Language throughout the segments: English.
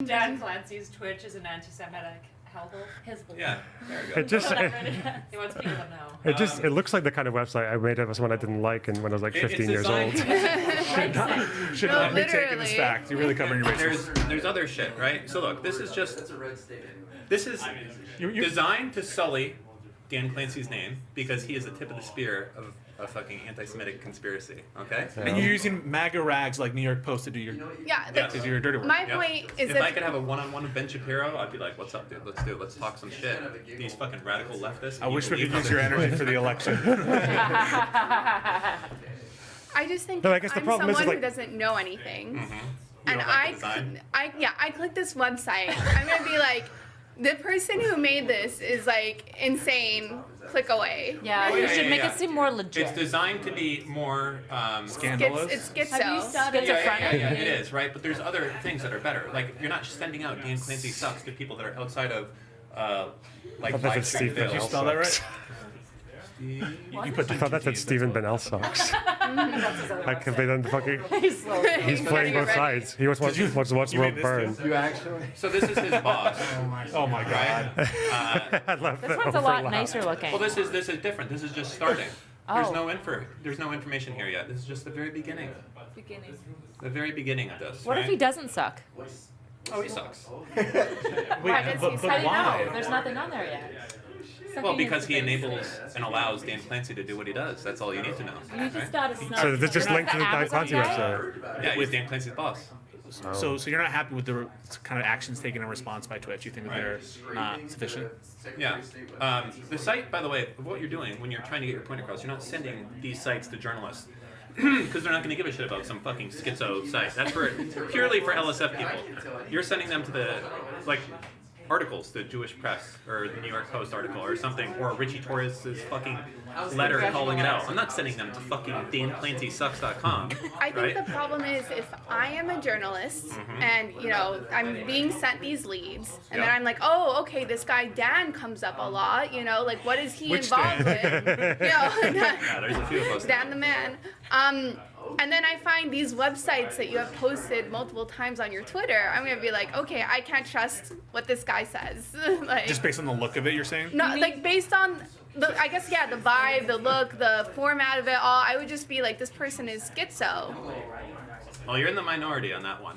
Dan Clancy's Twitch is an anti-Semitic hellhole. Yeah, there we go. It just He wants people to know. it looks like the kind of website I made up as one I didn't like and when I was like 15 years old. Should not be taken as fact. You're really covering your bases. There's other shit, right? So look, this is just this is designed to sully Dan Clancy's name because he is the tip of the spear of a fucking anti-Semitic conspiracy. Okay. And you're using MAGA rags like New York Post to do your to do your dirty work. My point is if I could have a one-on-one with Ben Shapiro, I'd be like, "What's up, dude? Let's do it. Let's talk some shit." These fucking radical leftists. I wish we could use your energy for the election. I just think No, I guess the I'm problem is, someone like- who doesn't know anything, You and don't like the design? I click this website. I'm gonna be like, the person who made this is like insane. Click away. Yeah, Oh, you yeah, should yeah, make yeah. it seem more legit. It's designed to be more Scandalous. It's Have you schizo. studied schizophrenic? Yeah, it is, right? But there's other things that are better. Like, you're not sending out Dan Clancy sucks to people that are outside of, like, I thought that live stream Steve videos. Did you spell that right? You put I thought that said Stephen Bennell sucks. Like, have they done the fucking... He's playing both sides. He wants to watch the you world made this burn. too? You actually? So this is his boss, Oh my god. right? I love This that one's a lot overlap. nicer looking. Well, this is different. This is just starting. There's Oh. there's no information here yet. This is just the very beginning. The very beginning of this. What right? if he doesn't suck? Oh, he sucks. Wait, does but he How do you know? why? There's nothing on there yet. Well, because he enables and allows Dan Clancy to do what he does. That's all you need to know. You just right? gotta snub. So this just You're linked to the not Dan Clancy Amazon guy? website. Yeah, he's Dan Clancy's boss. So you're not happy with the kind of actions taken in response by Twitch? You think that they're not sufficient? Yeah. The site, by the way, of what you're doing when you're trying to get your point across, you're not sending these sites to journalists because they're not going to give a shit about some fucking schizo site. That's for purely for LSF people. You're sending them to the articles, the Jewish Press or the New York Post article or something, or Richie Torres's fucking letter calling it out. I'm not sending them to fucking DanClancySucks.com. I think right? the problem is if I am a journalist and I'm being sent these leads and then Yeah. I'm like, oh, okay, this guy Dan comes up a lot, like what is he Which involved with? Yeah, there's a few of us. Dan the man. And then I find these websites that you have posted multiple times on your Twitter. I'm gonna be like, okay, I can't trust what this guy says. Like, Just based on the look of it, you're saying? no, like based on the vibe, the look, the format of it all. I would just be like, this person is schizo. Well, you're in the minority on that one.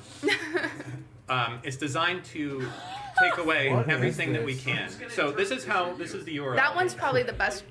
It's designed to take away everything that we can. So this is the URL. That one's probably the best.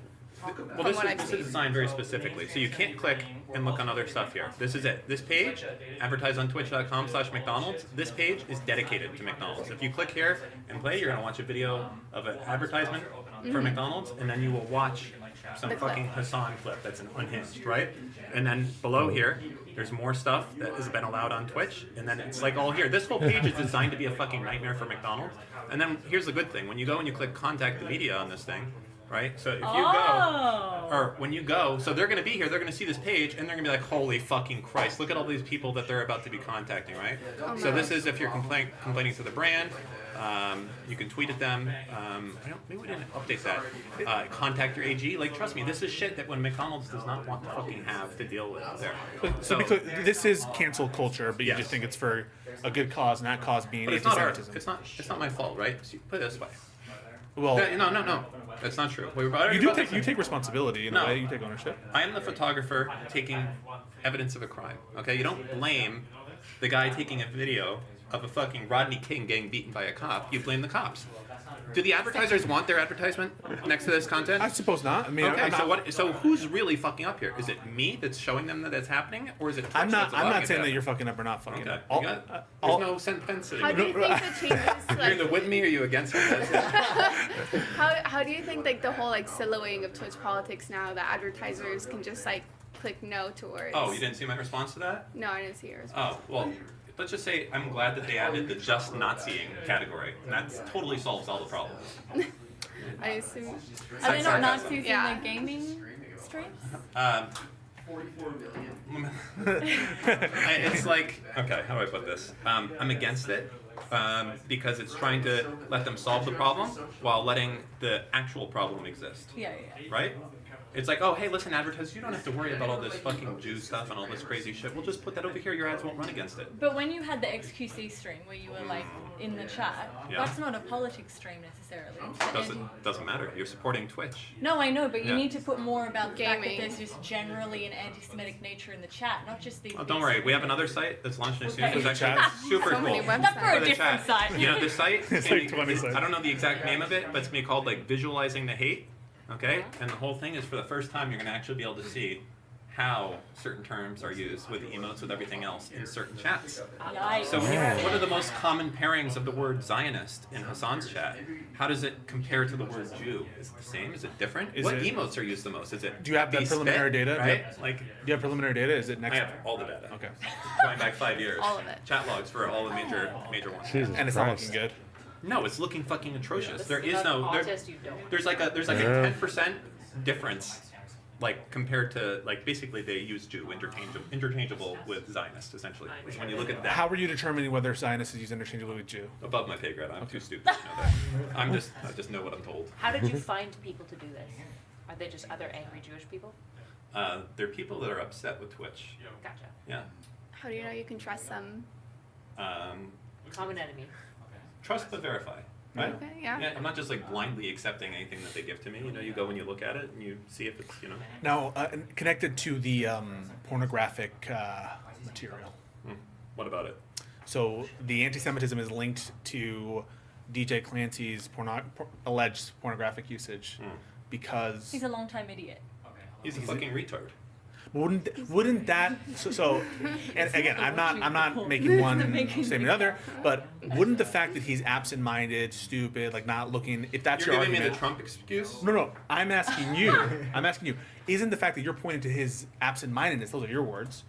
Well, this what I've is seen. designed very specifically. So you can't click and look on other stuff here. This is it. This page, advertise on twitch.com/McDonald's. This page is dedicated to McDonald's. If you click here and play, you're going to watch a video of an advertisement for McDonald's, and then you will watch some The clip. fucking Hassan clip that's an unhinged, right? And then below here, there's more stuff that has been allowed on Twitch, and then it's like all here. This whole page is designed to be a fucking nightmare for McDonald's. And then here's the good thing. When you go and you click contact the media on this thing, right? So if you go, or when you go, so they're going to be here, they're going to see this page, and they're going to be like, holy fucking Christ, look at all these people that they're about to be contacting, right? So this is if you're complaining to the brand, you can tweet at them. Maybe we didn't update that. Contact your AG. Like, trust me, this is shit that when McDonald's does not want to fucking have to deal with there. So because this is cancel culture, but you Yes. just think it's for a good cause, and that cause being But it's not ours. anti-Semitism. It's not my fault, right? So put it this way. Well, No. That's not true. you take responsibility in No. a way. You take ownership. I am the photographer taking evidence of a crime. Okay, you don't blame the guy taking a video of a fucking Rodney King getting beaten by a cop. You blame the cops. Do the advertisers want their advertisement next to this content? I suppose not. I mean, Okay, I'm not, so who's really fucking up here? Is it me that's showing them that it's happening, or is it? Twitch I'm not. that's I'm allowing not it saying to that you're happen? fucking up or not fucking Okay. up. You got- There's no sense in How it. do you think the changes? You're either Like, with me or you against me. That's it. how do you think like the whole like siloing of Twitch politics now that advertisers can just like click no towards? Oh, you didn't see my response to that? No, I didn't see yours. Oh, well, let's just say I'm glad that they added the just Naziing category. And that totally solves all the problems. I assume. Are they not Sarcasm. Nazis Yeah. in the gaming streams? It's like, okay, how do I put this? I'm against it because it's trying to let them solve the problem while letting the actual problem exist, Yeah. right? It's like, oh, hey, listen, advertisers, you don't have to worry about all this fucking Jew stuff and all this crazy shit. We'll just put that over here. Your ads won't run against it. But when you had the XQC stream where you were like in the chat, Yeah. that's not a politics stream necessarily. It's an Doesn't matter. You're supporting Twitch. No, I know, but you Yeah. need to put more about the fact that Gaming. there's just generally an anti-Semitic nature in the chat, not just the. Oh, don't worry. We have another site that's launching soon. Okay. It's actually super So cool. many websites. That's for For a the different chat. site. You know, this site, It's can like be- 20 sites. I don't know the exact name of it, but it's going to be called like Visualizing the Hate. Okay? And the whole thing is for the first time, you're going to actually be able to see how certain terms are used with emotes, with everything else in certain chats. Yikes. So when you, what are the most common pairings of the word Zionist in Hassan's chat? How does it compare to the word Jew? Is it the same? Is it different? Is What it- emotes are used the most? Is it Do you have the be spit, preliminary data? Right? Like, Do you have preliminary data? Is it I next? have all the data. Okay. Going back 5 years. All of it. Chat logs for all the major ones. Jesus And it's not Christ. looking good. No, it's looking fucking atrocious. This There is is about no autist, you don't. there's like a Yeah. 10% difference, like compared to like basically they use Jew interchangeable with Zionist essentially. Is when you look at that. How were you determining whether Zionist is used interchangeably with Jew? Above my pay grade, I'm too stupid to know that. I just know what I'm told. How did you find people to do this? Are they just other angry Jewish people? They're people that are upset with Twitch. Gotcha. Yeah. How do you know you can trust them? Common enemy. Trust but verify. Right? Okay, yeah. Yeah, I'm not just like blindly accepting anything that they give to me. You know, you go and you look at it and you see if it's, you know. Now, connected to the pornographic material. What about it? So the anti-Semitism is linked to DJ Clancy's alleged pornographic usage because He's a long-time idiot. He's a fucking retard. wouldn't that so and again I'm not making one statement or another, but wouldn't the fact that he's absent-minded, stupid, like not looking, if that's You're your giving me argument, the Trump excuse? no, I'm asking you, isn't the fact that you're pointing to his absent-mindedness, those are your words,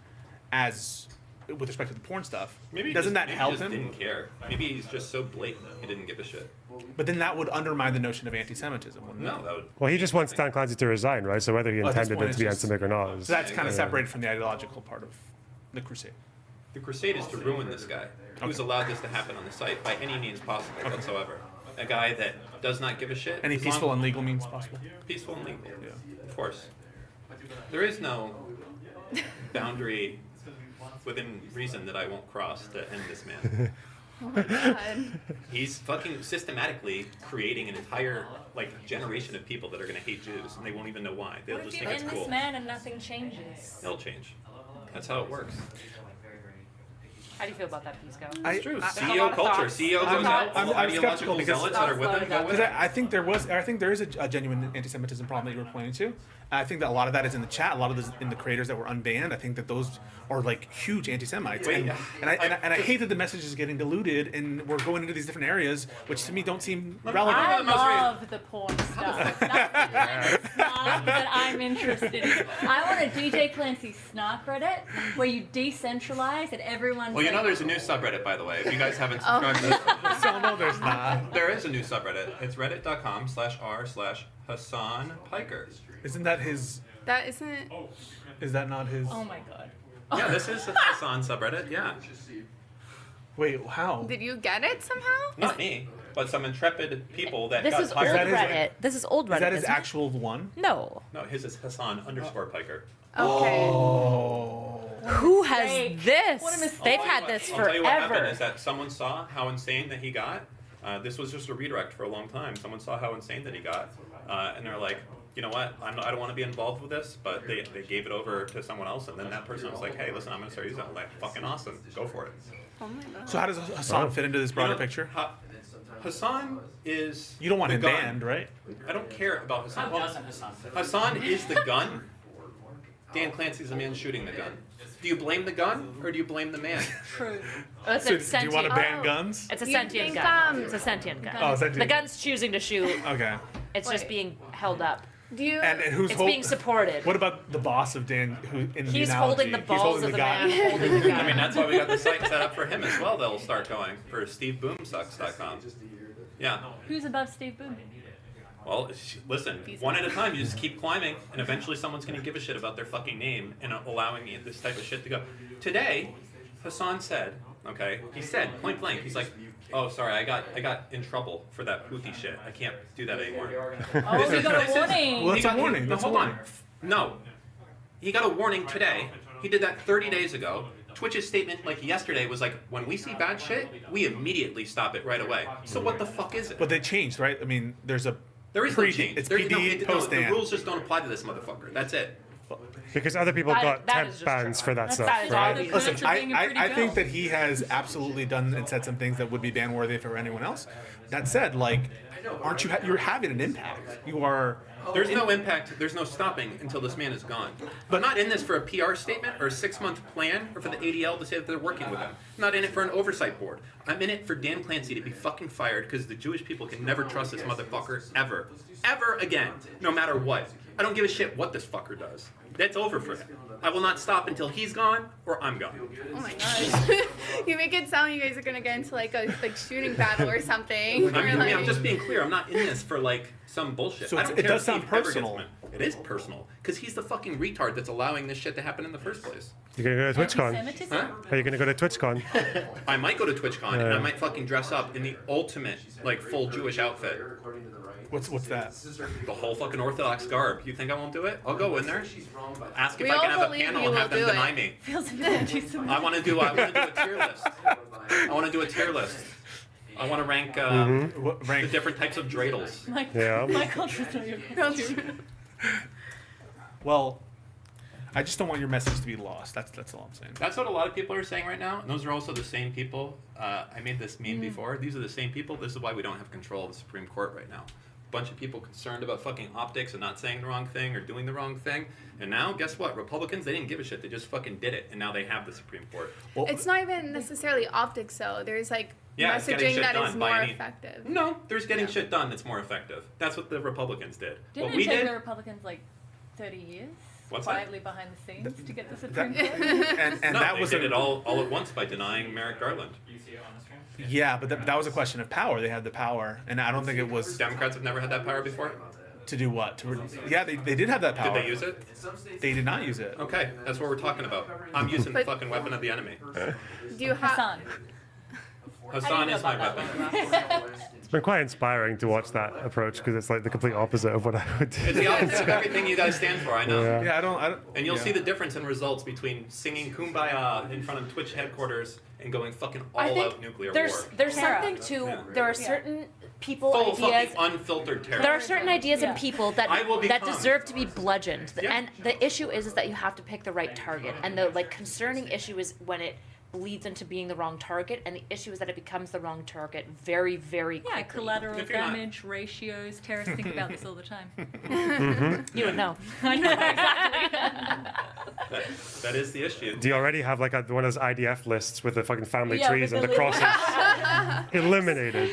as with respect to the porn stuff, doesn't that help him? Didn't care. Maybe he's just so blatant he didn't give a shit. But then that would undermine the notion of anti-Semitism, wouldn't it? No, that would. Well, he just wants Dan Clancy to resign, right? So whether he Well, at this intended point, it to be it's just- anti-Semitic or not is... So that's kind of Yeah. separated from the ideological part of the crusade. The crusade is to ruin this guy, who's allowed this to happen on the site by any means possible whatsoever. A guy that does not give a shit. Any as long- peaceful and legal means possible? Peaceful and legal. Yeah. Of course. There is no boundary within reason that I won't cross to end this man. Oh my god. He's fucking systematically creating an entire like generation of people that are gonna hate Jews, and they won't even know why. They'll What if just you think it's end cool. this man and nothing changes? It'll change. That's how it works. How do you feel about that piece, Go? It's true. a lot CEO of culture. thoughts. CEO I'm goes not- out. All the I'm skeptical ideological because- zealots that are with him go with Because him. I think there is a genuine anti-Semitism problem that you were pointing to. I think that a lot of that is in the chat. A lot of this in the creators that were unbanned. I think that those are like huge anti-Semites. Wait, and I hate that the message is getting diluted and we're going into these different areas, which to me don't seem relevant. I the most re- love the porn stuff. That's the kind of snark that I'm interested in. I want a DJ Clancy snark Reddit where you decentralize and everyone's Well, you know like, there's a new subreddit, by the way. If you guys haven't subscribed to this, So no, there's not. there is a new subreddit. It's reddit.com/r/Hassan Piker. Isn't that his? That isn't. Is that not his? oh my god. Yeah, this is a Hassan subreddit. Yeah, Wait, how? Did you get it somehow? not me, but some intrepid people that This got is old hired. that his- Reddit. This is old Reddit. Is that his isn't it? actual one? No. No, his is Hassan_Piker. Okay. Oh. Who has mistake. this? What a mistake. They've I'll tell had you this I'll tell you what happened forever. is that someone saw how insane that he got. This was just a redirect for a long time. Someone saw how insane that he got, and they're like, you know what? I don't want to be involved with this, but they gave it over to someone else, and then that person was like, hey, listen, I'm gonna start using it. I'm like, fucking awesome, go for it. Oh my god. So how does Hassan fit into this broader You know, picture? Hassan is. You don't want the him gun. banned, right? I don't care about Hassan. Well, Hassan is the gun. Dan Clancy's the man shooting the gun. Do you blame the gun or do you blame the man? True. Oh, it's So a do you sentient. want to ban Oh. guns? It's a You sentient think, gun. um, It's a sentient gun. Oh, sentient. The gun's choosing to shoot. Okay. It's just Wait. being held up. Do you? And who's It's being supported. What about the boss of Dan? Who in the He's analogy? holding the He's balls holding of the gun. man holding the gun. I mean, that's why we got the site set up for him as well. They'll start going for SteveBoomSucks.com. Yeah. Who's above Steve Boom? Well, listen, one at a time, you just keep climbing, and eventually someone's going to give a shit about their fucking name and allowing this type of shit to go. Today, Hassan said, okay, he said, point blank, he's like, Oh, sorry, I got in trouble for that Houthi shit. I can't do that anymore. Oh, you got This a is- warning. Well, He that's a got- warning. No, That's a hold warning. on. No, he got a warning today. He did that 30 days ago. Twitch's statement, like yesterday, was like, when we see bad shit, we immediately stop it right away. So what the fuck is it? But they changed, right? I mean, there's a There is no change. It's There- PD no, post the Dan. rules just don't apply to this motherfucker. That's it. Because other people That- got that temp is just bans true. for that That's stuff, that is right? obvious. Listen, Credits are being a pretty I think girl. that he has absolutely done and said some things that would be ban worthy for anyone else. That said, like, aren't you? You're having an impact. You are. There's no impact, there's no stopping until this man is gone. But I'm not in this for a PR statement or a 6-month plan or for the ADL to say that they're working with him. I'm not in it for an oversight board. I'm in it for Dan Clancy to be fucking fired because the Jewish people can never trust this motherfucker ever. Ever again. No matter what. I don't give a shit what this fucker does. That's over for him. I will not stop until he's gone or I'm gone. Oh my gosh. You make it sound like you guys are gonna get into like a shooting battle or something. I mean, Or, I'm just being clear. I'm not in this for like some bullshit. So I it's- don't it care does if sound Steve ever gets personal. mad. It is personal because he's the fucking retard that's allowing this shit to happen in the first place. You're gonna go to TwitchCon. Anti-Semitism? Huh? Are you gonna go to TwitchCon? I might go to TwitchCon and Yeah. I might fucking dress up in the ultimate like full Jewish outfit, What's that? the whole fucking Orthodox garb. You think I won't do it? I'll go in there. Ask if We I can all have a believe panel you and have will them do deny it. me. Feels a bit anti-Semitic. I want to do a tier list. I want to do a tier list. I want to rank What the rank? different types of dreidels. Yeah. My culture's not your culture. Well, I just don't want your message to be lost. That's all I'm saying. That's what a lot of people are saying right now, and those are also the same people. I made this meme before. These are the same people. This is why we don't have control of the Supreme Court right now. Bunch of people concerned about fucking optics and not saying the wrong thing or doing the wrong thing. And now, guess what? Republicans, they didn't give a shit. They just fucking did it, and now they have the Supreme Court. Well, It's not even necessarily optics though. There's like Yeah, it's getting messaging shit that done is by more any- effective. No, there's getting shit done that's more effective. That's what the Republicans did. Didn't what it we take did, the Republicans like 30 years? What's that? quietly behind the scenes to get the that, Supreme Court? and no, that they was did a, it all at once by denying Merrick Garland. Yeah, but that was a question of power. They had the power, and I don't think it was Democrats have never had that power before. to do what. Yeah, they did have that power. Did they use it? They did not use it. Okay, that's what we're talking about. I'm using the But- fucking weapon of the enemy. Do you have? Hassan. Hassan is my weapon. It's been quite inspiring to watch that approach because it's like the complete opposite of what I would do. It's the opposite of everything you guys stand for, I know. Yeah. Yeah, I don't. And you'll yeah. see the difference in results between singing Kumbaya in front of Twitch headquarters and going fucking I all think out nuclear there's war. there's Terror. something to Yeah. there are certain people Full ideas fucking unfiltered terror. there are certain ideas Yeah. and people that I will that become. deserve to be bludgeoned. Yeah. And the issue is that you have to pick the right target. And the like concerning issue is when it bleeds into being the wrong target, and the issue is that it becomes the wrong target very, very quickly. Yeah, collateral If you're not- damage, ratios. Terrorists think about this all the time. You would know. I know, exactly. That is the issue. Do you already have like one of those IDF lists with the fucking family Yeah, trees with and the the little- crosses eliminated?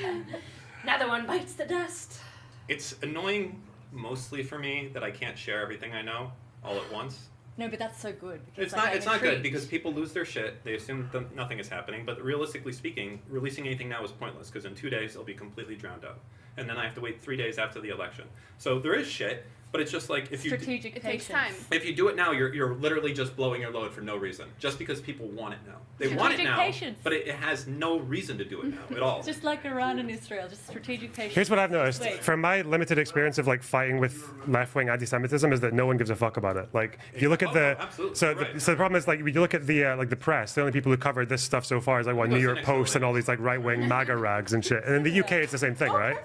Another one bites the dust. It's annoying mostly for me that I can't share everything I know all at once. No, but that's so good. because, It's like, not. I'm It's not good intrigued. because people lose their shit. They assume that nothing is happening. But realistically speaking, releasing anything now is pointless because in 2 days it'll be completely drowned out, and then I have to wait 3 days after the election. So there is shit, but it's just like if you Strategic It takes patience. time. if you do it now, you're literally just blowing your load for no reason, just because people want it now. They want it Strategic now, patience. but it has no reason to do it now at all. Just like Iran and Israel, just strategic patience. Here's what I've noticed Wait. from my limited experience of like fighting with left-wing anti-Semitism is that no one gives a fuck about it. Like if you look at the absolutely, so right. the problem is like when you look at the like the press, the only people who covered this stuff so far is like what Go New York cynics Post over and all these like right-wing MAGA rags and shit. And in the UK it's the same thing, right?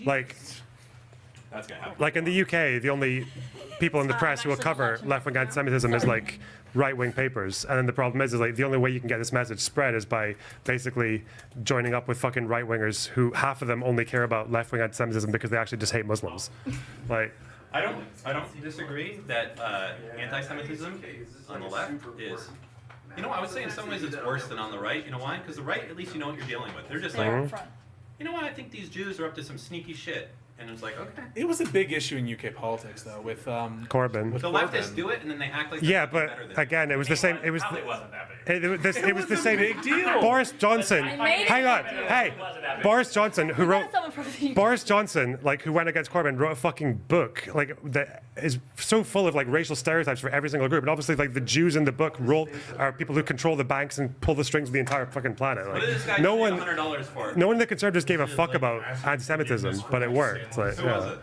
Like That's gonna happen. like in the UK, the only people in the press who will actually cover watching left-wing anti-Semitism is like right-wing papers, and then the problem is like the only way you can get this message spread is by basically joining up with fucking right-wingers who half of them only care about left-wing anti-Semitism because they actually just hate Muslims. Like, I don't disagree that anti-Semitism on the left is. You know, I would say in some ways it's worse than on the right. You know why? Because the right, at least you know what you're dealing with. They're just They're like, up front. you know what? I think these Jews are up to some sneaky shit, and it's like, okay. It was a big issue in UK politics, though, with Corbyn. with The Corbyn. leftists do it, and then they act like Yeah, they're but better than again, it was the same. It was Probably the, wasn't that big It was the same. big deal. Boris Johnson. I made it Hang on. a big deal. Hey, Boris Johnson, who wrote. Someone from the Boris Johnson, like, who went against Corbyn, wrote a fucking book, like, that is so full of, like, racial stereotypes for every single group. And obviously, like, the Jews in the book are people who control the banks and pull the strings of the entire fucking planet. What did this guy Like, no pay one, $100 for? no one in the Conservatives gave a fuck about anti-Semitism, but it worked. Like, Who was yeah. it?